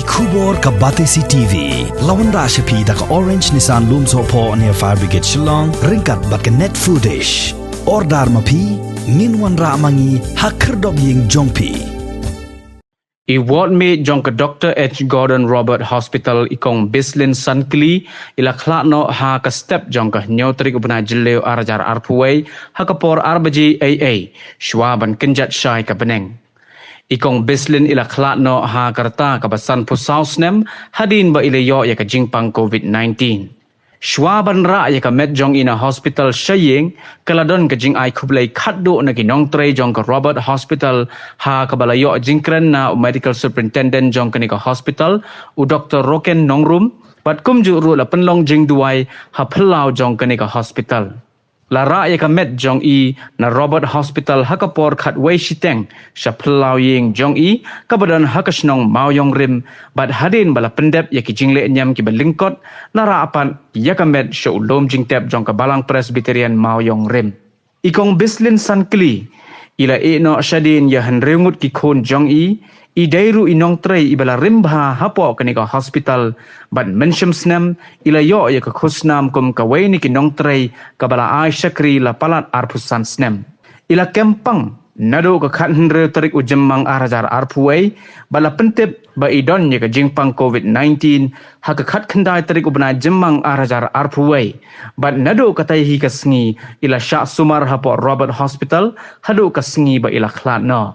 Kubor ka Batesi TV. Lawan Rashapi da ka Orange Nissan Lumso po near Fire Brigade Shillong. Ringkat bat ka net footage. Ordar mapi. Minwan ra mangi hakerdog ying jongpi. I ward me jong ke Dr. H. Gordon Robert Hospital ikong Bislin Sankli ila klakno ha ka step jong ke nyotrik ubna jileo arajar arpuway ha ka por arbaji AA shwaban kenjat syai ka beneng. Ikong Bislin ila klakno ha karta ka basan pusau snem hadin ba ila yo ya ka jingpang COVID-19. Shwaban ra ya ka met jong ina hospital syaying kaladon ka jing ai kublay khaddo na ginong tray jong ka Robert Hospital ha ka balayo jingkren na medical superintendent jong ka nika hospital u Dr. Roken Nongrum pat kumju ru la penlong jing duai ha phelau jong ka nika hospital. La ra ya ka met jong i na Robert Hospital ha ka por khat wei shiteng sha phelau ying jong i ka badan ha ka snong mau yong rim bat hadin bala pendep ya ki jingle nyam ki balingkot na ra apan ya ka met sha ulom jing tep jong ka balang Presbyterian mau yong rim. Ikong Bislin Sankli ila no shadin ya henrengut ki khon jong i dairu inong tray ibala rimbha hapo kanika hospital but mensham snem ila yo ya ka khusnam kum ka waini ki nong tray kabala ai shakri la palat arpusan snem ila kempang nado ka khanre tarik ujemmang arajar arpuai bala pentep ba idon ya ka jingpang COVID-19 ha ka khat khandai tarik ubna jemmang arajar arpuai but nado ka tai hi ka sngi ila sha sumar hapo Robert Hospital hado ka sngi ba ila khlat no.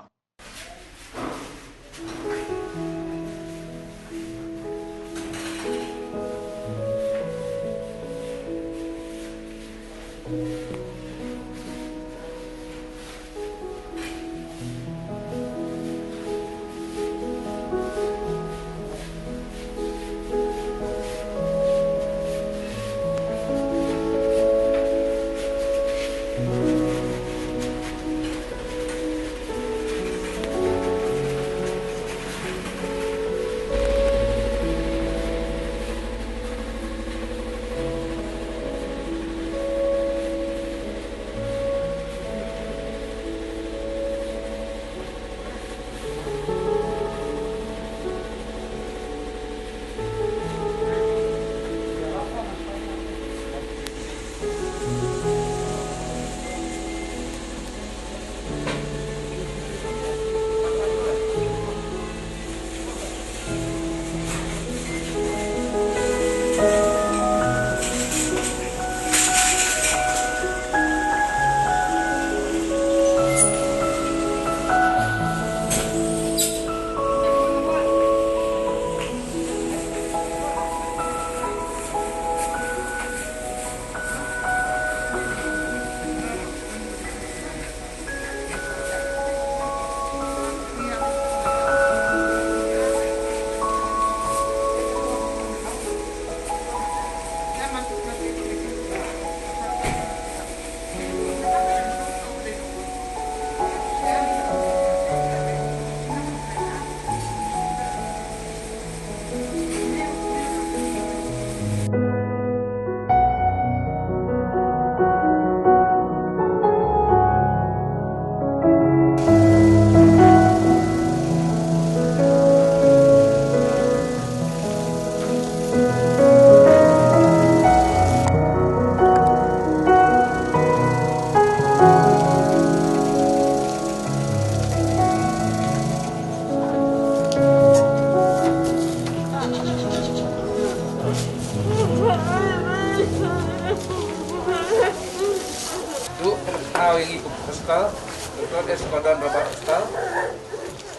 Dr. H. Gordon Robert Hospital.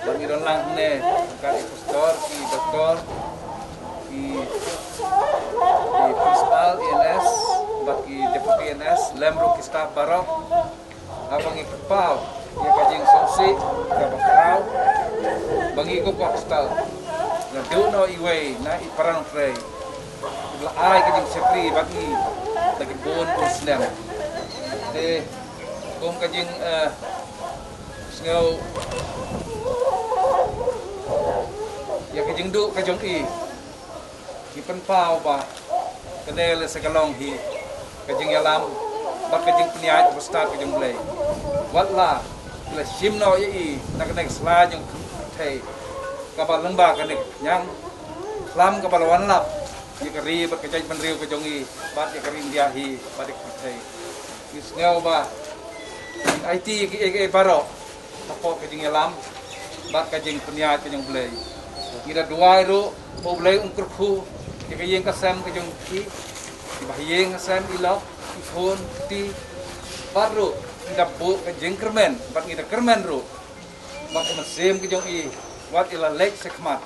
Bangiron lang ne ka impostor ki doktor ki principal INS baki deputy INS lemro ki staff barok abang ikpau ya kajing sonsi ka bakrau bangi ko hospital na do no iway na iparang tray la ay kajing sekri bagi lagi bon muslim de kum kajing ngau ya kajing du kajong i pen pau ba kadel sekalong hi kajing yalam bak kajing peniat ustad kajing blay watla la shimno i nak nak sla jong thei ka ba lengba ka nek nyang lam kapalawan lap ye kari berkecai penriu kejongi bat ye kari diahi badik kecai isneu ba IT ke baro tapo kejing lam bat kajing peniat kejong belai kira dua ru po belai ungkurku ye kajing kasam kejong ki bahiyeng kasam ilo ikon ti baru kita bu kejing kermen bat kita kermen ru bat mesim kejong i wat ila lek sekmat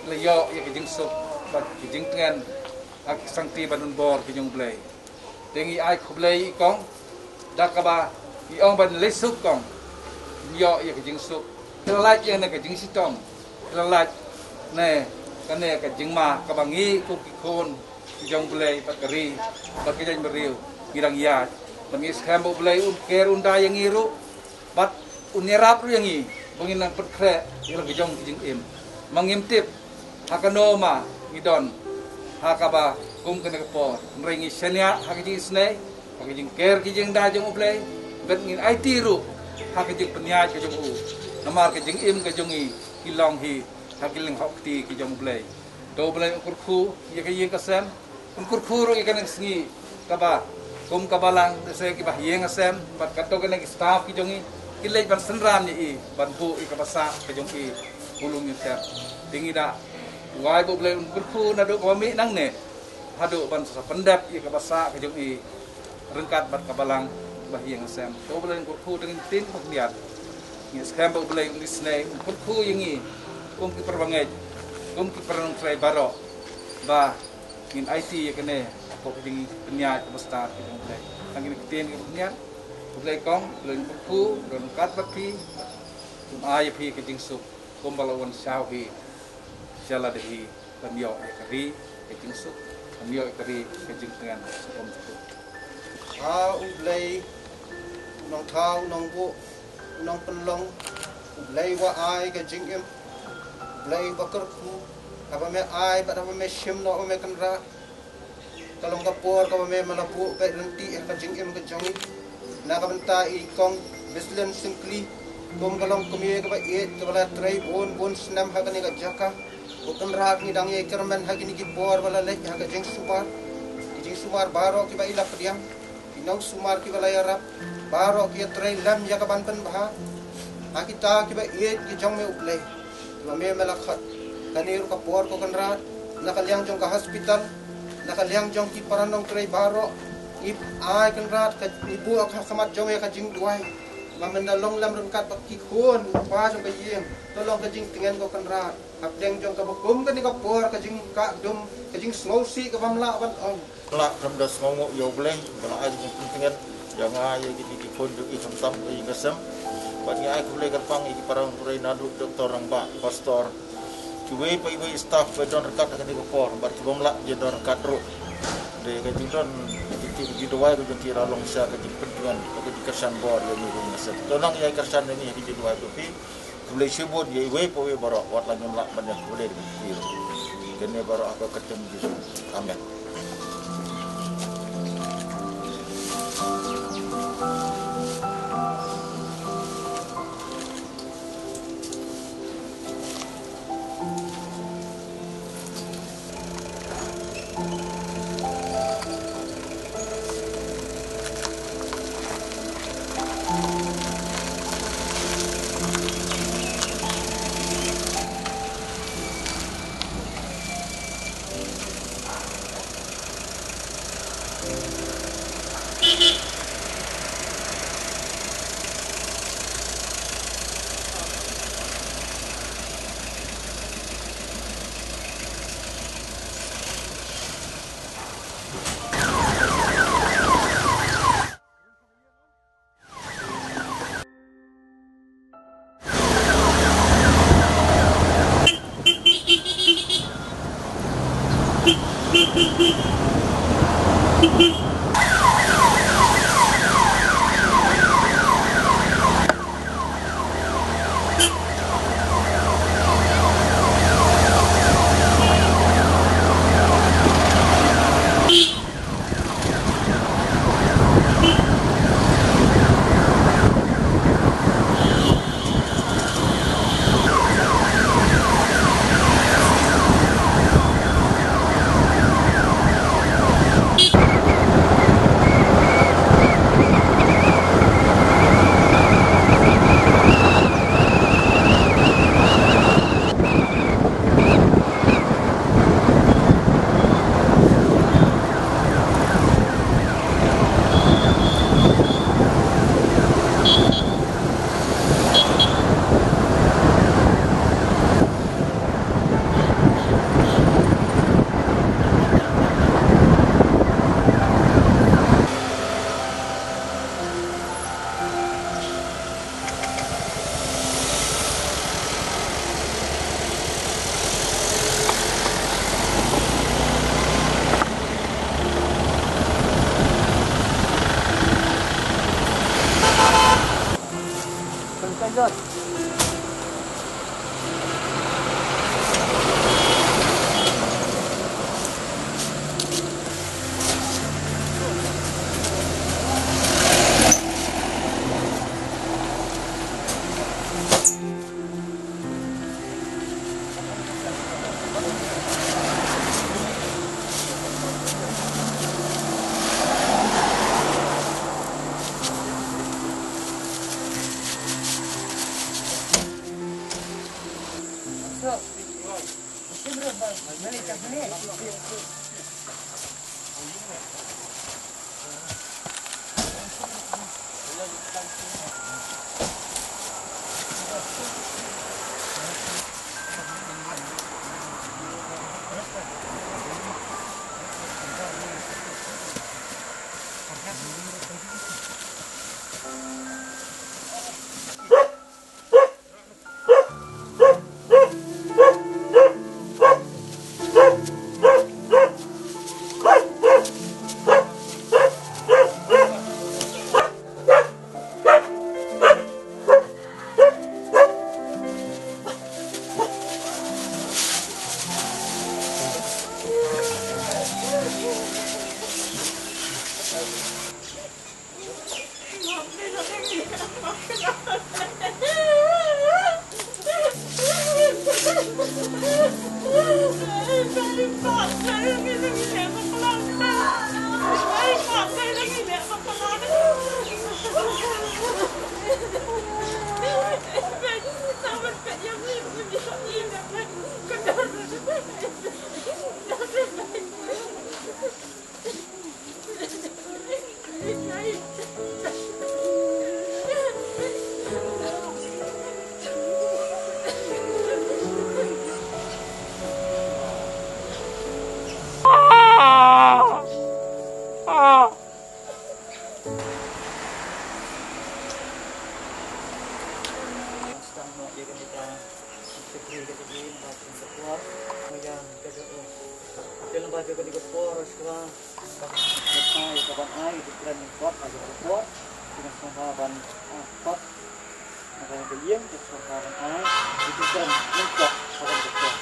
leyo ye kejing sup bat kejing tengan ak sangti banun bor kejong belai tengi ai kublai ikong dakaba iong ban lesuk kong yo ye kejing sup kelaj ye na kejing sitong kelaj ne kane kejing ma kabangi ku kikon kejong belai bat keri bat kejing beriu kirang ya bangis kambo belai un ker unda yang iru bat unyerap ru yang i bangin nang perkre ilang kejong kejing im mangimtip hakanoma ngidon hakaba kum kene kapor mrengi senya hakijing isne hakijing ker kijing da jong ublay bet ngin IT ru hakijing peniat kejong u namar kejing im kejong i kilong hi hakiling hokti kejong ublay do ublay kurku ye kejing kasem kurku ru ikan sngi kaba kum kabalang se ki bahyeng asem bat kato kene staff kejong i kilej ban senram ni i ban bu i kabasa kejong i ulung nyuter tingi da wai bo blai kurku na do kami nang ne hadu ban sa pendap i kabasa kejong i rengkat bat kabalang bahyeng asem do blai kurku dengan tin pakniat ni skam bo blai ngisne kurku yengi kum ki perbangai kum ki perang trai baro ba ngin IT ye kene ko kejing peniat kabasta kejong blai angin tin ki peniat blai kong blai kurku rengkat baki kum ay phi kejing sup kum balawan sawi jala dehi pemio ekari kejing sup pemio ekari kejing dengan sepom cukup ublay nong thau nong bu nong penlong ublay wa ai kejing im ublay bakar ku apa me ai pada me shim no me kanra kalong kapor ka me malapu ka renti kejing im kejong na ka benta i kong Bislen Singkli kum kalong kumye ka ba et ka bala trai bon snam ha kani ka jaka bukan rak ni dang ye kermen ha kini ki bor bala lek ha ka jeng sumar baro ki ba ila pediang inong sumar ki bala yarap baro ki trai lam ya ka ban pen bah ha kita ki ba et ki jong me uplay ma me melakhat kani ru ka bor ko kan rat nakaliang jong ka hospital nakaliang jong ki paranong trai baro ip ai kan rat ka ibu ka kamat jong ya ka jing duai mamendalong lam rengkat baki khon pa jong ka yeng tolong ka jing tingen ko kan rat abdeng jong ka bukum ka ni ka por ka jing ka dum ka jing snowsi ka bamla ban on kelak ramdas ngomong yo boleh kalau ai jing tingen yang ai gitu di khon du i tam i kasam bagi ai boleh garpang i parang turai nadu doktor rang ba pastor cuwe pa ibu staff bedon rekat ka ni ka por bar bamla je don rekat ro de ka jing don di doai ko jeng kira long sa ka pentuan ko di kersan bor yo ni rumah set tolong ya kersan ni di doai ko pi boleh sebut ye we po we baro wat lang lak banyak boleh di kene baro aku ketemu di amen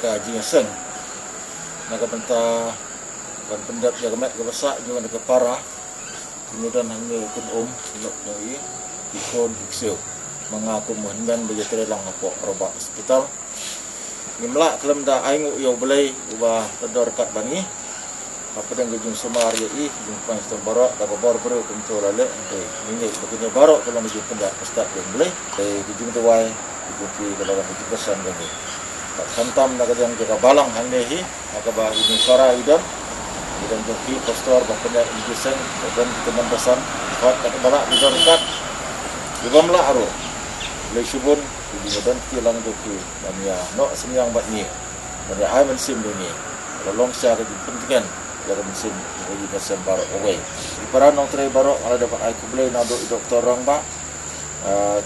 Kaji sen, naga benta ban pendat jaga mek kebesak juga naga parah, kemudian hanya kun nak nyai ikon ikseu mengaku mohon bagi terelang apa robak hospital. Nimlak kelam dah aingu yo belai ubah tedor kat bani. Apa dan gejung semar ya jung pastor barok da bor bro control ale ente ini begini barok kalau gejung pendat ustad yang boleh gejung tuai gejung pi kalau 70% gani. Tak hantam nak yang jaga balang handehi maka bah ini suara idan dan joki pastor bah pendat injisen dan teman pesan buat kat balak bidor kat ibamlah aro le subun di dan tilang joki dan ya no semyang bat ni dan ya ai mensim ni long sia ke pentingan jaga mesin bagi pasien barok away di para nong tray barok ala dapat ai kublai na doktor orang ba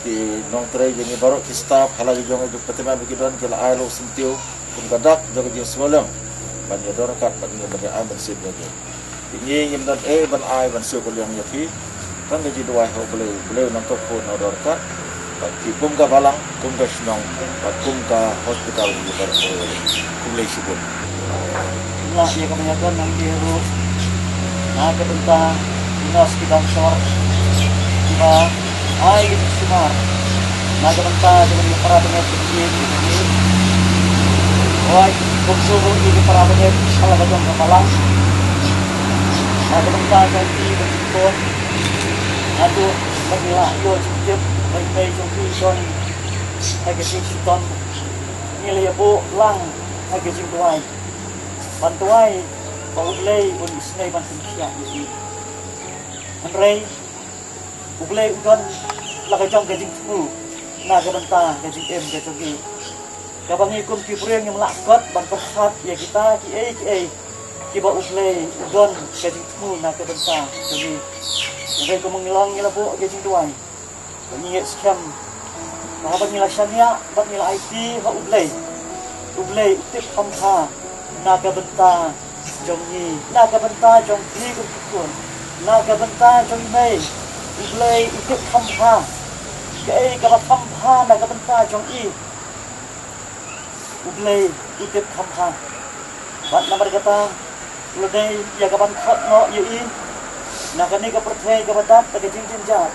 di nong tray jengi barok ki staff hala jong itu pertama bagi don kala ai lo sentiu kum gadak jaga jeng semalam ban ya dor kat ban bagi ai mesin lagi ini nyem dan ban ai ban su ko yang yafi kan gaji dua ho boleh nang tok pun dor kat bagi kum ka balang kum ka snong kum ka hospital di barok kublai subun lah dia kebanyakan yang biru nah kebentar dinas kita sor kita ai gitu semua nah kebentar dengan para penyakit ini oi buksuh ini para penyakit salah bagian kepala nah kebentar ganti berikut aduh bagilah yo cip baik-baik jongki son agak ton nilai bu lang agak tuai bantuai ublay un isnay bantuan siya isi Henry ublay ugan lakajong gajing tu na gabanta gajing gajogi gabangi kum kipureng yang lakot bantuan ya kita ki ba ublay ugan gajing tu na gabanta jadi ublay ko mengilang ngila po gajing tuay bangiyet scam mahabang nila syanya bat nila IT ha ublay utip hamha naga benta jong ni naga benta jong pi kun naga benta jong mei ublei utip khamha ke ka khamha naga benta jong i ublei utip khamha bat namar kata ulai ya ka ban khat no ye i naga ni ka perthai ka badat ka jing jat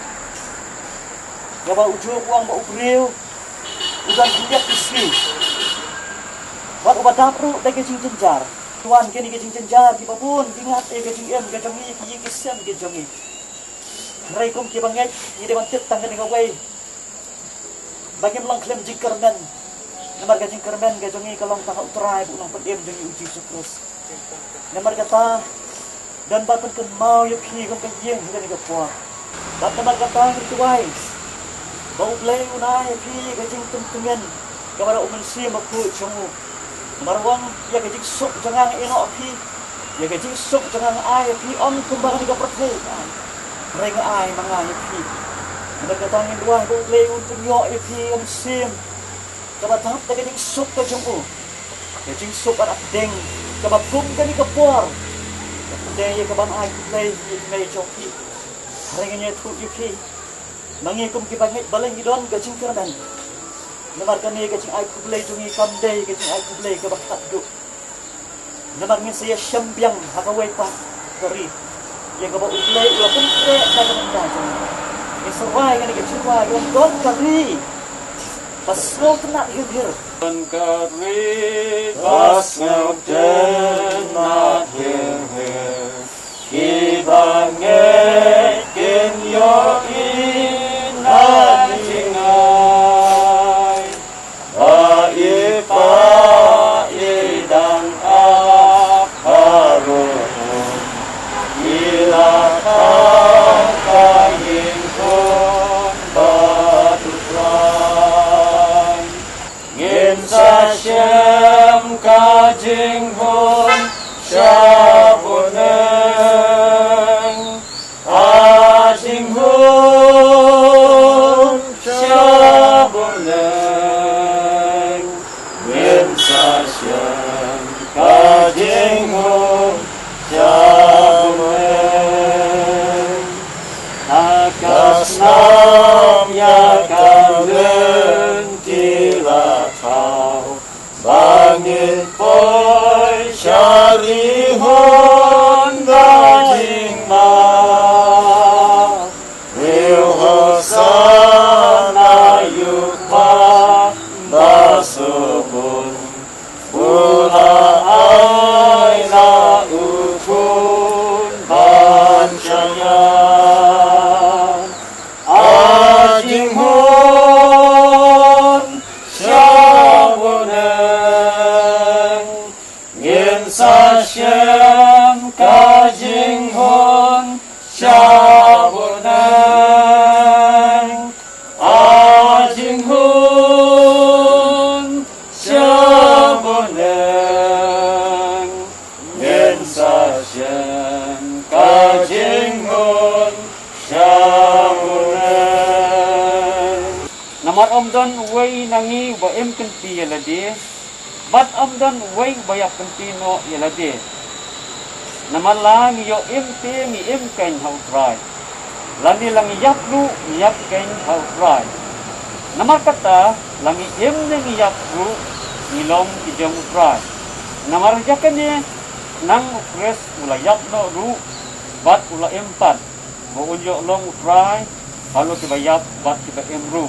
ka ba ujuk uang ba ubriu udan tindak isi wat obat dapru da gejing jenjar tuan kini gejing jenjar di babun ingat gejing gejong ni ki kisian gejong ni rai kum ki bangai ni de mantit tangga dengan wei bagi melang klem jingkarmen Namar kajing kermen kajongi kalong taka utrai bukan pedem jongi uji syukur. Namar kata dan bapak kan mau ya pi kong kajing hingga ni kepuak. Bapak namar kata itu wise. Bau play unai ya pi kajing tumtungan kepada umen si maku jongu. Namar wang ya kajing sok jangan eno pi. Ya kajing sok jangan ai ya pi on kumbang ni kepertai. Mereka ai mangai ya pi. Namar kata ni dua bau play untuk yo ya pi om sim. Kaba tahap na ganing sok ka diyong ko. Ganing sok at deng. Kaba kum ka ni kapor. Kapudeng yung kabang ay kuplay yung may joki. Haringin niya ito yuki. Mangikum kibangit balang idon gajing karaman. Namar kami gajing ay kuplay yung ikamday gajing ay kuplay kabang hatdo. Namar ngin saya siyambyang hakaway pa kari. Yung kabang uplay ula kumpre na kamandajan. Yung saray nga ni gajing wag yung don kari. Pasal kena hir. Kari pasal kena hir. Kibangit kinyo inajingay. Baipa idang aparun. Ilakang kaying pun batutran. Ngin sa siyam kajing hon siya puneng. Ajing hon siya puneng. Ngin sa siyam kajing hon siya puneng. Nakasnam yakang lentila kau. Bangit po'y syarihon gajing ma. Riuhosan ayuk pa basubun. Pula ay naupun bancayan. Ajing hon syabuneng. Ngin sa siyam kajing hon syabuneng. Ajing hon syabuneng. Ngin sa siyam kajing hon syabuneng. Namar omdan way nangi wa em kanti yalade. Bat omdan way bayap kanti no yalade. Namar lang yo em te mi em kain hautray. Lani lang yap lu yap kain hautray. Namar kata lang em nang yap lu nilom kijang utray. Namar jakanya nang ukres ula yap no lu bat ula empat. Mo unyo long utray kalau tiba yap bat tiba emru.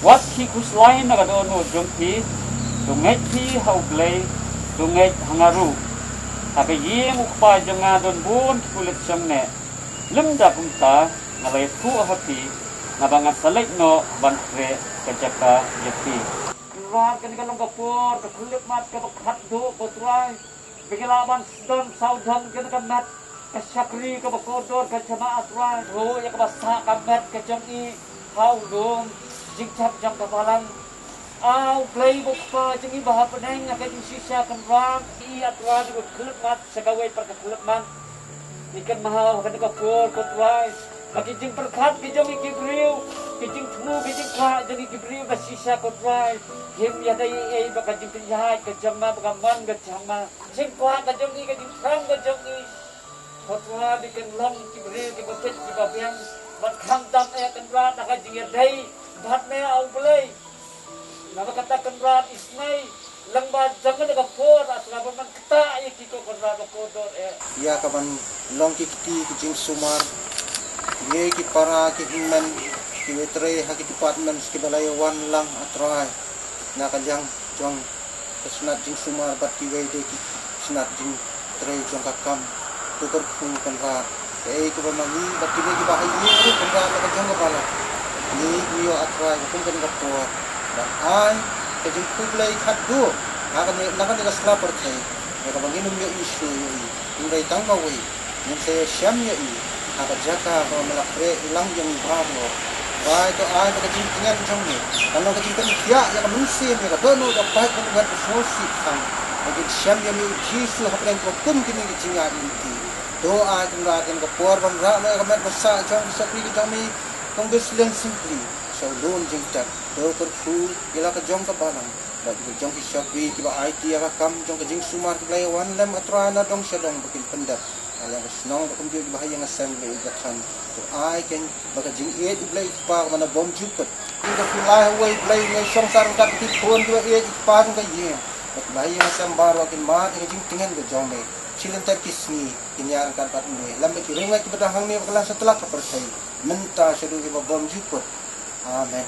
Wat hi kuslain na kadono jongki tunget hi hauglay tunget hangaru. Tapi yeng ukpa jonga don bun kulit samne. Lemda kumta ngalay tu hati nabangat salik no bantre kajaka yati. Keluar kan kalong kapur kulit mat kabakhat do potrai. Bikilaban don saudhan kan kamat kasyakri kabakodor kajamaat rai. Ho ya kabasa kamat kajangi haulum jingcap jam kapalang. Au play book pa jengi baha peneng akan sisa kembang i atwa di kulit mat segawai perka kulit man ikan mahal akan kapur kotwai bagi jing perkat kijong ikibriu kijing tmu kijing ka jengi kibriu ka sisa kotwai him ya dai ei baka jing penjahat ke jamma baka man ke jamma jing kwa ka jengi ka jing tram ka jengi kotwai bikin long kibriu ki kotet ki babiang bat kham tam e kan rat akan jing ya dai bat me au play. Nama katakan rat ismai lembad jangan dekat por asal man kata iki ko rat kodor Ya kapan long kiti kijing sumar. Ye ki para ki men ki wetre ha ki department ki balayawan lang atrai. Na kajang jong kesnat jing sumar bat ki we de ki snat jing tre jong kakam tukar ku kan rat. Ko ba mangi bat ki ki bahai ni kan rat ka jong kepala. Ni yo atrai hukum kan kapor. dan ai kajing kublai khat du akan ni kasla perthai mereka banginum yo isu yo indai tangkawai mun saya syam yo aka jaka ko melakre ilang yang bravo wai to ai kajing tingan trong ni kalau kajing kan kia ya manusia mereka dono dapat mengat sosi sang kajing syam yo jisu hapren ko kum kini kajing inti doa jumratin ko korban ra me kamet basa jong bisa pri kami kongresian simply so lon jingtak do kerfu ila ka jong ka balang ba ki jong ki shopri ki ba IT ka kam jong ka jing sumar ki play one lem atrana dong sedong bikin pendat ala ka snong ba kumju ki bahaya assembly ka khan to I can ba ka jing e play pa mana bom jupet ki ka fulai way play ngai song sar ka ki phone ki e pa ka ye ba bahaya assembar wa kin ma ki jing tingen ka jong me Chilen terkisni kinyaran kan pat me lambe ki rengai ki badahang ni kelas setelah ka persai menta sedu ki bom jupet amen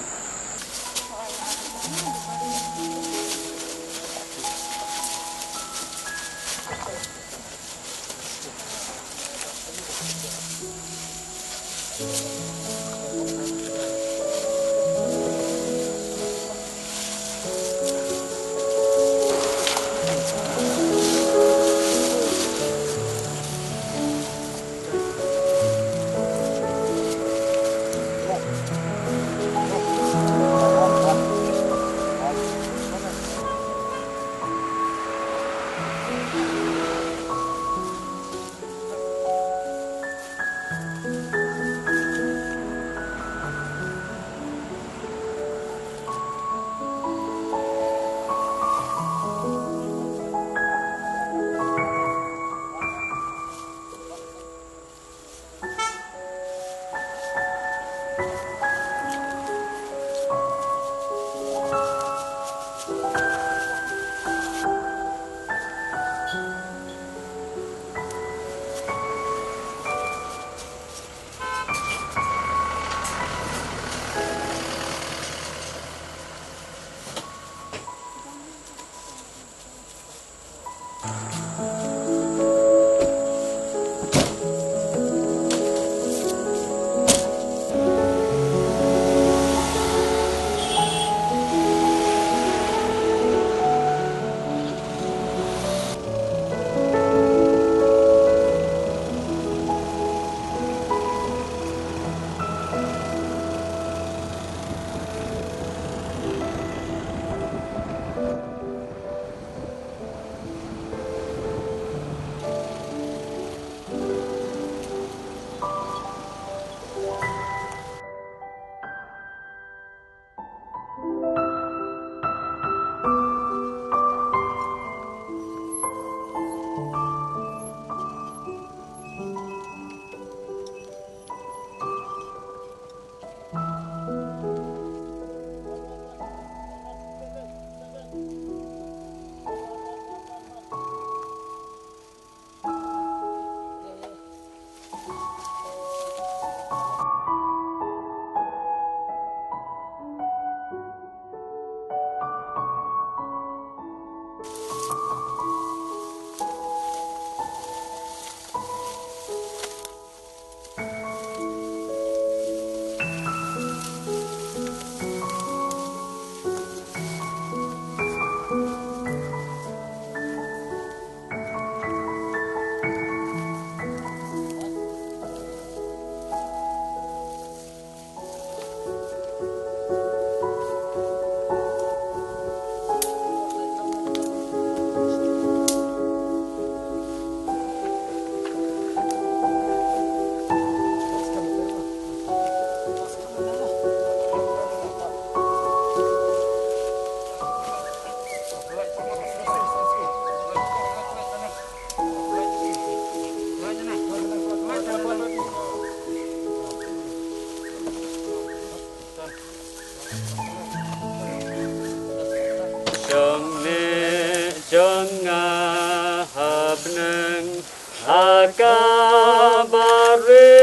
Akabare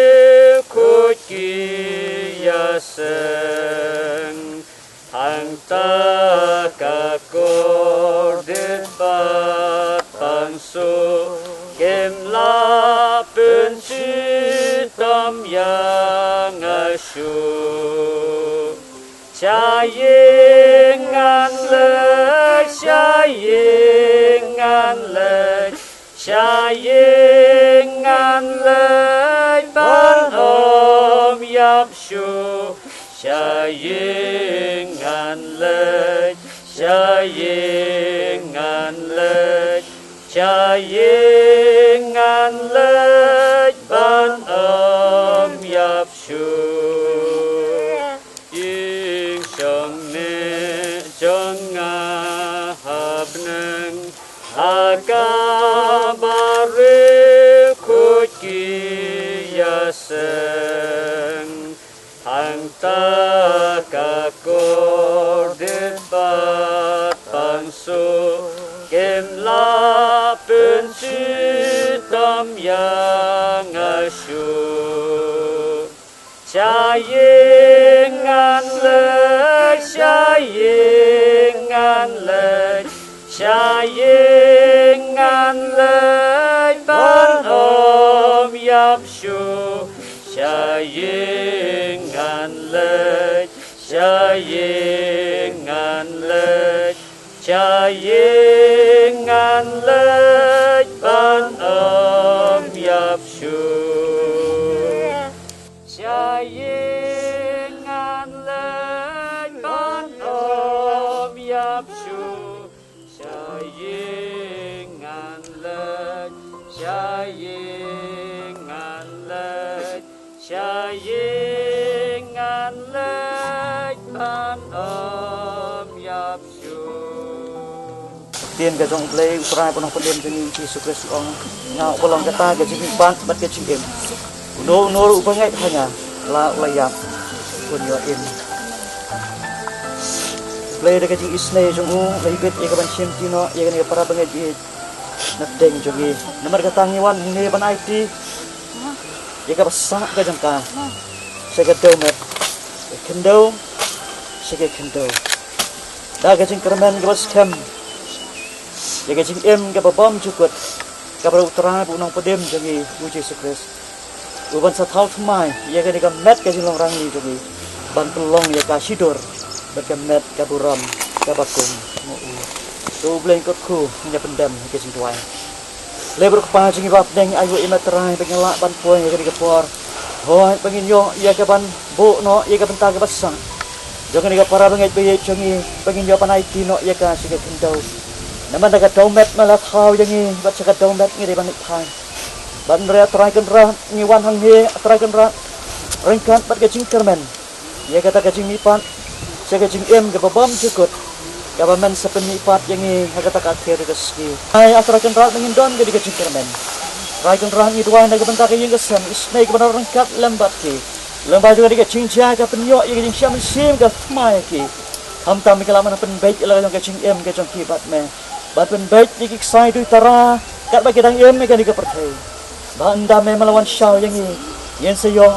kuki yaseng hangta kakor debat pansu kemla pensitam yang asyuk cayeng Shayengan lei ban om yap shu Shayengan lei Shayengan lei Shayengan lei ban om yap shu Ying song ne jong nga hab neng Akabare kuki yaseng Hang takakor debat pangsu Kem la pensi tam yang asyu Shayengan lek, shayengan lek Shayengan lek ban om yap shu Shayengan lek, shayengan lek Shayengan lek ban om yap shu Shayengan lek ban om yap shu Shayengan lek, shayengan lek Shayengan lek ban om yap shu Tiên cái trong play Ukraine của nó phân điểm cho những chi sukses ông nhau có lòng kata cái chính ban bắt cái chính em no upangay hanya la layap kunyo in play de kajing isne jungu laibet e kaban chimtino e kan para bangay di nateng jogi namar katang iwan ne ban IT e ka basa ka jangka sega domet kendo sega kendo da kajing kermen ka bas kem e kajing em ka babam jukut ka para utara bu nang pedem jogi uji sukses Uban sa thau thmai ye ka ni ka met ka jilong rangi jogi ban pelong ye ka sidor ban ka met ka buram ka bakum mo u do bleng ko khu nya pendam ke jing tuai lebur pa jing bab deng ayu imatrai pengela ban poy ye ka ni ka por hoi pengin yo ye ka ban bu no ye ka benta ka basang jangan ni ka para bangai be jongi pengin yo panai ti no ye ka siga kendau naman ka domet mala thau jangi bat ka domet ngi ban phai ban rea try kan ra ngiwan hang he try kan ra rengkan pat kajing kermen ye kata kajing mipat se kajing em ke babam jukut government sepen mipat yang ni kata ka kiri ke ski ai asra kan ra mengin don ke kajing kermen rai kan ra ngi duai na ke bentak yang kesem isnai ke benar rengkat lembat ki lembat juga ke kajing jaga penyo ye kajing syam sim ke mai ki ham tam ke laman pen baik la kajing em ke jong ki bat me bat pen baik ni ki sai du tara kat bagi dang em ke ni ke perthai Banda me melawan syau yang ini yang seyo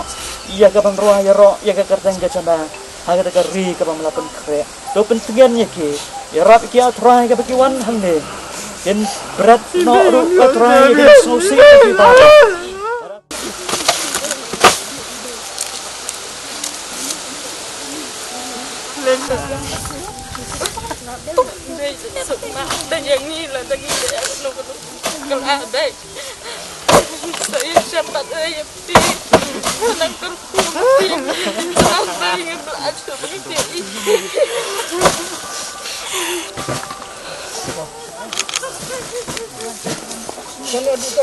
ia ka ban roa ya ro ia ka kerteng ka chanda haga ka ri ka ban melapan kre do pentingan ye ki ya rap ki atrai ka baki wan hang ne in bread no ru atrai di so si ki ta dan yang ni lah lagi kalau ada saya cepat saya pasti anak terkumpul saya ingin belajar begitu Kalau kita